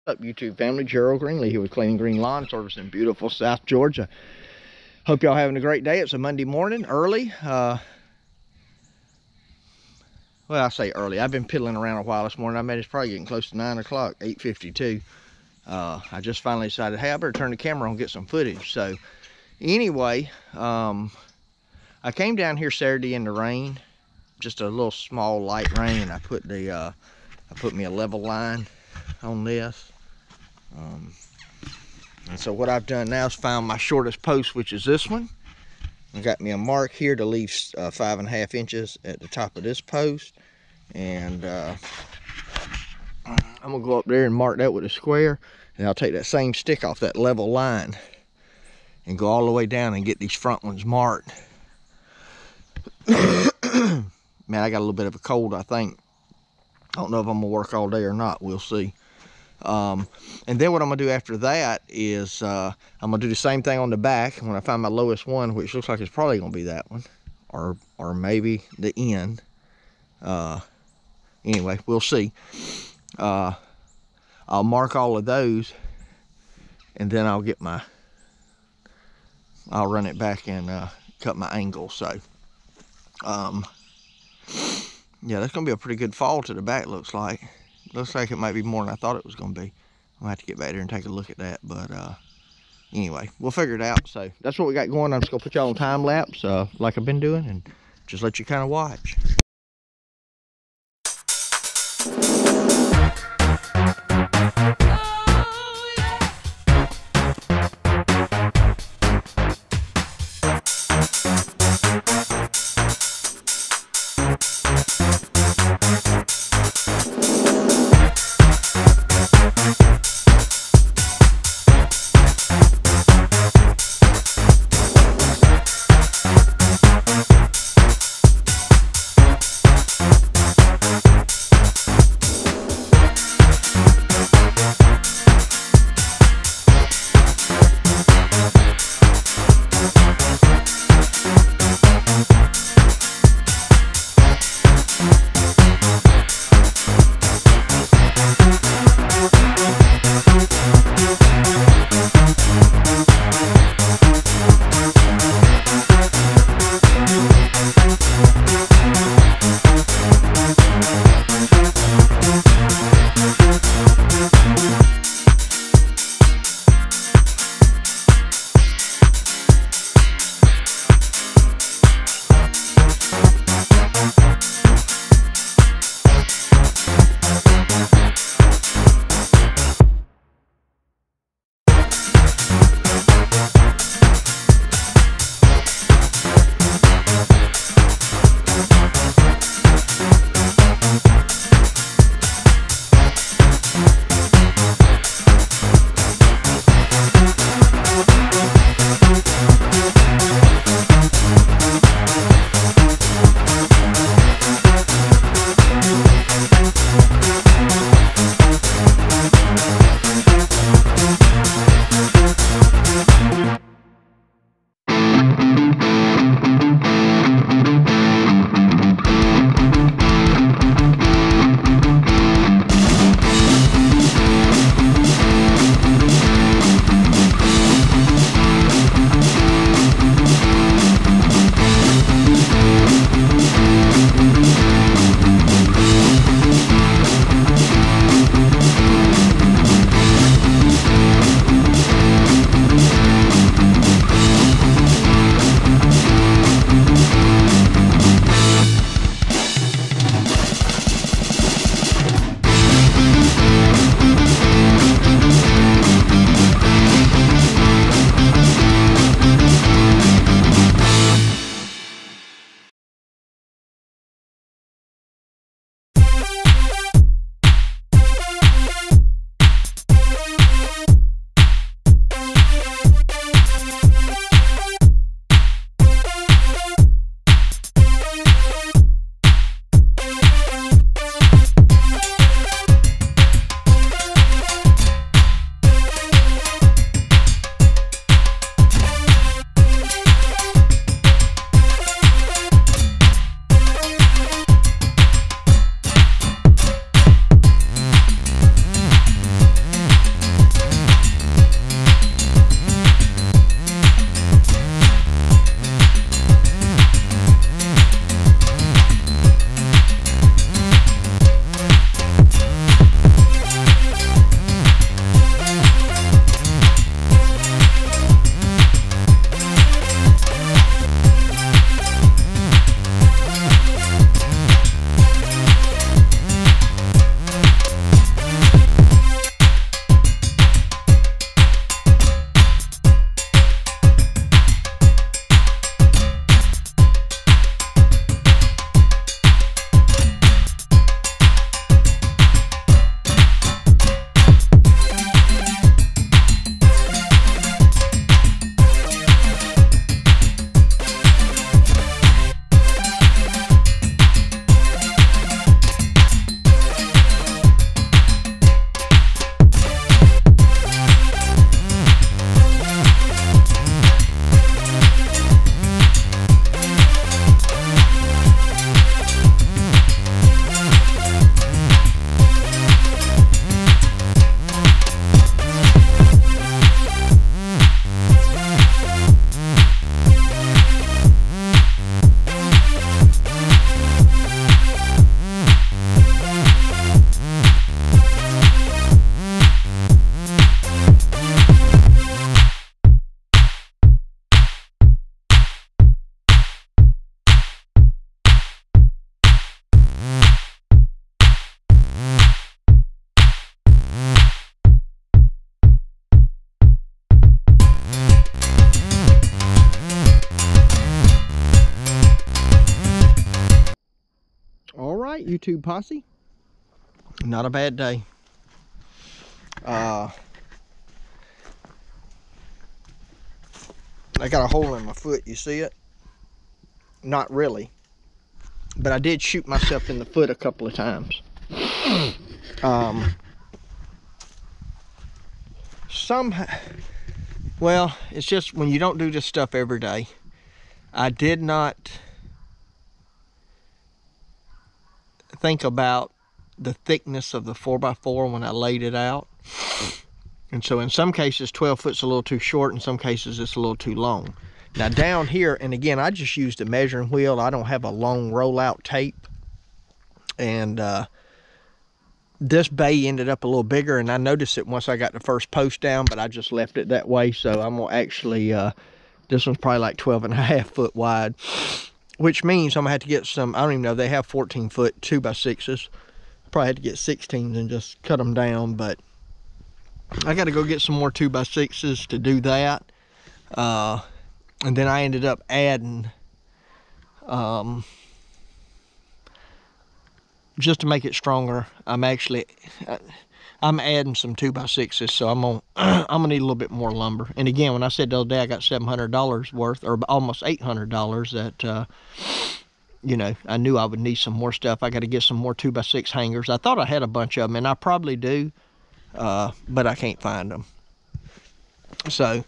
What's up, YouTube family? Gerald Greenlee here with Clean and Green Lawn Service in beautiful South Georgia. Hope y'all having a great day. It's a Monday morning, early. Well, I say early. I've been piddling around a while this morning. I mean, it's probably getting close to 9 o'clock, 8:52. I just finally decided, hey, I better turn the camera on and get some footage. So anyway, I came down here Saturday in the rain, just a little small light rain, and I put me a level line on this. And so what I've done now is found my shortest post, which is this one. I got me a mark here to leave 5.5 inches at the top of this post, and I'm gonna go up there and mark that with a square, and I'll take that same stick off that level line and go all the way down and get these front ones marked. Man, I got a little bit of a cold, I think. I don't know if I'm gonna work all day or not. We'll see. And then what I'm gonna do after that is I'm gonna do the same thing on the back when I find my lowest one, which looks like it's probably gonna be that one, or maybe the end. Anyway, we'll see. I'll mark all of those, and then I'll run it back and cut my angle. So yeah, that's gonna be a pretty good fall to the back. Looks like it might be more than I thought it was gonna be. I'm gonna have to get back there and take a look at that, but anyway, we'll figure it out. So that's what we got going. I'm just gonna put y'all on time lapse like I've been doing, and just let you kind of watch. YouTube posse. Not a bad day. I got a hole in my foot, you see it? Not really, but I did shoot myself in the foot a couple of times. Well, it's just when you don't do this stuff every day. I did not think about the thickness of the 4x4 when I laid it out. And so in some cases 12 foot's a little too short, in some cases it's a little too long. Now down here, and again, I just used a measuring wheel. I don't have a long rollout tape. And this bay ended up a little bigger, and I noticed it once I got the first post down, but I just left it that way. So I'm gonna actually, this one's probably like 12.5 foot wide, which means I'm gonna have to get some, I don't even know, they have 14 foot 2x6s. Probably had to get 16s and just cut them down, but I got to go get some more 2x6s to do that. And then I ended up adding, just to make it stronger, I'm adding some 2x6s, so I'm gonna need a little bit more lumber. And again, when I said the other day I got $700 worth, or almost $800, that you know, I knew I would need some more stuff. I got to get some more 2x6 hangers. I thought I had a bunch of them, and I probably do, but I can't find them. So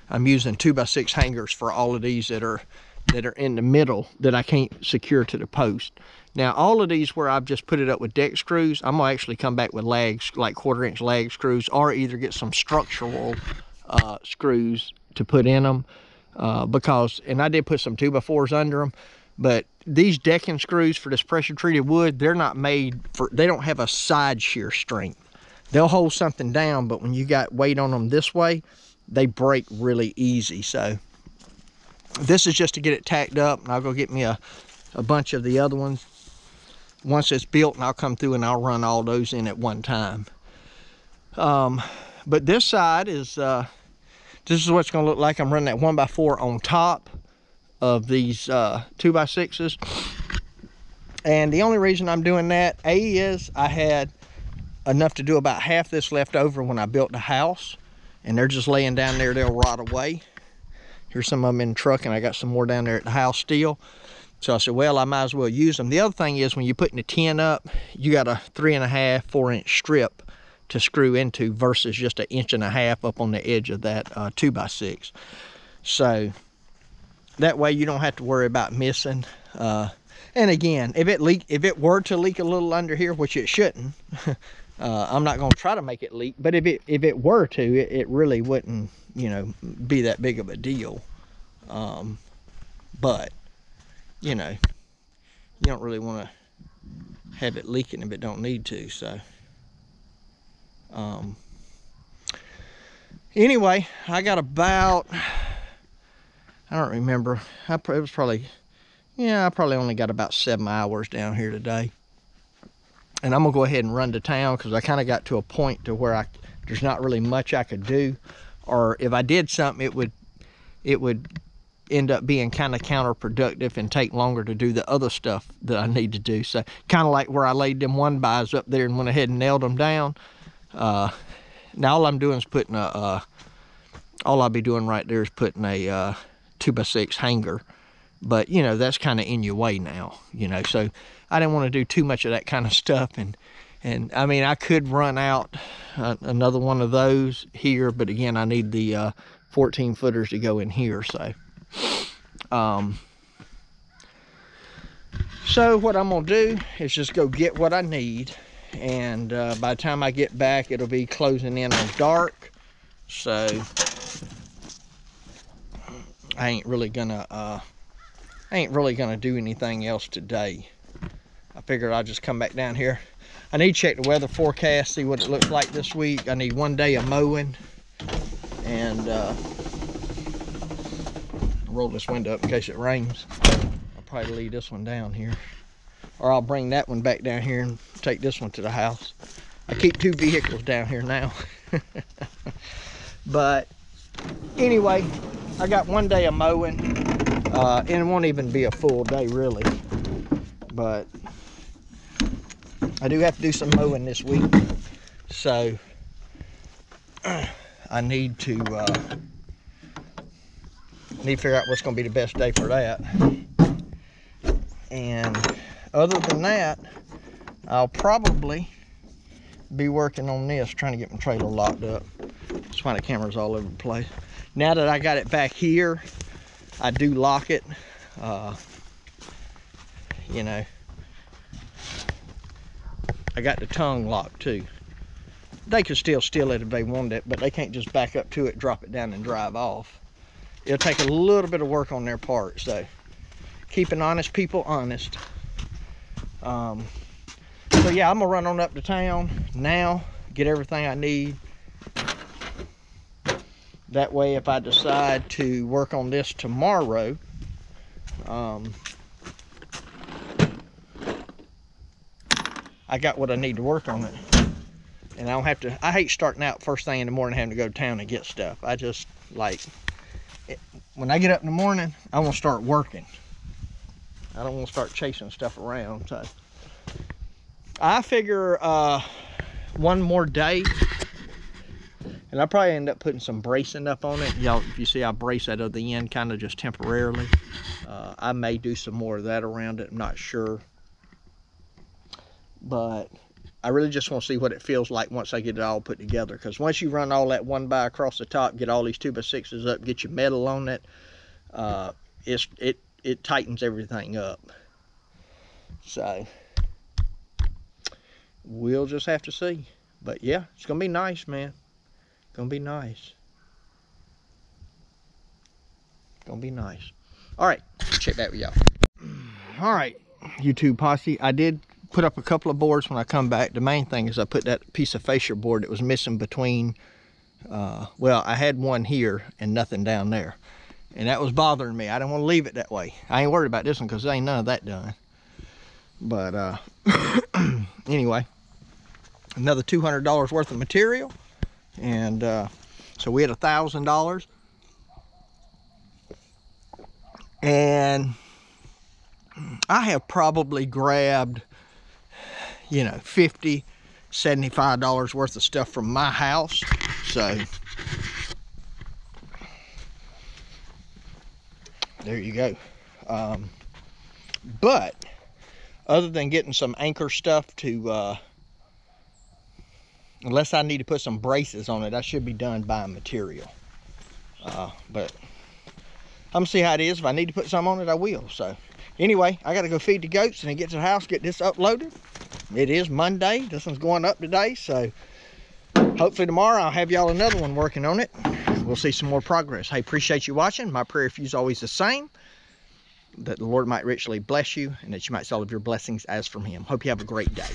I'm using 2x6 hangers for all of these that are in the middle that I can't secure to the post. Now all of these where I've just put it up with deck screws, I'm gonna actually come back with lags, like 1/4" lag screws, or either get some structural screws to put in them. Because, and I did put some 2x4s under them, but these decking screws for this pressure treated wood, they're not made for, they don't have a side shear strength. They'll hold something down, but when you got weight on them this way, they break really easy. So this is just to get it tacked up, and I'll go get me a bunch of the other ones once it's built, and I'll come through and I'll run all those in at one time. But this side is, this is what it's gonna look like. I'm running that 1x4 on top of these 2x6s. And the only reason I'm doing that, A, is I had enough to do about half this left over when I built the house, and they're just laying down there, they'll rot away. Here's some of them in the truck, and I got some more down there at the house still. So I said, well, I might as well use them. The other thing is, when you're putting the tin up, you got a 3.5, 4-inch strip to screw into versus just 1.5 inches up on the edge of that 2x6. So that way you don't have to worry about missing. And again, if it were to leak a little under here, which it shouldn't, I'm not going to try to make it leak, but if it were to, it really wouldn't, you know, be that big of a deal. But you know, you don't really want to have it leaking if it don't need to. So anyway, I got about, I don't remember, it was probably, yeah, I probably only got about 7 hours down here today. And I'm gonna go ahead and run to town, because I kind of got to a point to where there's not really much I could do, or if I did something, it would end up being kind of counterproductive and take longer to do the other stuff that I need to do. So kind of like where I laid them 1-bys up there and went ahead and nailed them down. Now all I'm doing is putting all I'll be doing right there is putting a 2x6 hanger, but you know, that's kind of in your way now, you know, so I didn't want to do too much of that kind of stuff. And I mean, I could run out another one of those here, but again, I need the 14 footers to go in here. So what I'm gonna do is just go get what I need, and by the time I get back, it'll be closing in on dark. So I ain't really gonna do anything else today. I figured I'll just come back down here. I need to check the weather forecast, see what it looks like this week. I need 1 day of mowing, and roll this window up in case it rains. I'll probably leave this one down here, or I'll bring that one back down here and take this one to the house. I keep 2 vehicles down here now. But anyway, I got 1 day of mowing, and it won't even be a full day really. But I do have to do some mowing this week, so I need to figure out what's going to be the best day for that. And other than that, I'll probably be working on this, trying to get my trailer locked up. That's why the camera's all over the place. Now that I got it back here, I do lock it. You know, I got the tongue locked too. They could still steal it if they wanted it, but they can't just back up to it, drop it down, and drive off. It'll take a little bit of work on their part, so keeping honest people honest. So yeah, I'm gonna run on up to town now, get everything I need. That way, if I decide to work on this tomorrow, I got what I need to work on it. And I don't have to, I hate starting out first thing in the morning having to go to town and get stuff. I just like, when I get up in the morning, I want to start working. I don't want to start chasing stuff around. So I figure one more day, and I'll probably end up putting some bracing up on it. Y'all, if you see, I brace that at the end kind of just temporarily. I may do some more of that around it, I'm not sure. But I really just want to see what it feels like once I get it all put together. Because once you run all that 1x across the top, get all these 2x6s up, get your metal on it, it tightens everything up. So we'll just have to see. But yeah, it's gonna be nice, man. Gonna be nice. Gonna be nice. All right, check back with y'all. All right, YouTube posse, I did put up a couple of boards when I come back. The main thing is I put that piece of fascia board that was missing between, well, I had one here and nothing down there. And that was bothering me. I didn't want to leave it that way. I ain't worried about this one because there ain't none of that done. But anyway, another $200 worth of material. And so we had $1,000. And I have probably grabbed, you know, $50, $75 worth of stuff from my house. So there you go. But other than getting some anchor stuff to, unless I need to put some braces on it, I should be done buying material. But I'm gonna see how it is. If I need to put some on it, I will. So anyway, I gotta go feed the goats and then get to the house, get this uploaded. It is Monday. This one's going up today, so hopefully tomorrow I'll have y'all another one working on it. We'll see some more progress. Hey, appreciate you watching. My prayer for you is always the same, that the Lord might richly bless you and that you might see all of your blessings as from him. Hope you have a great day.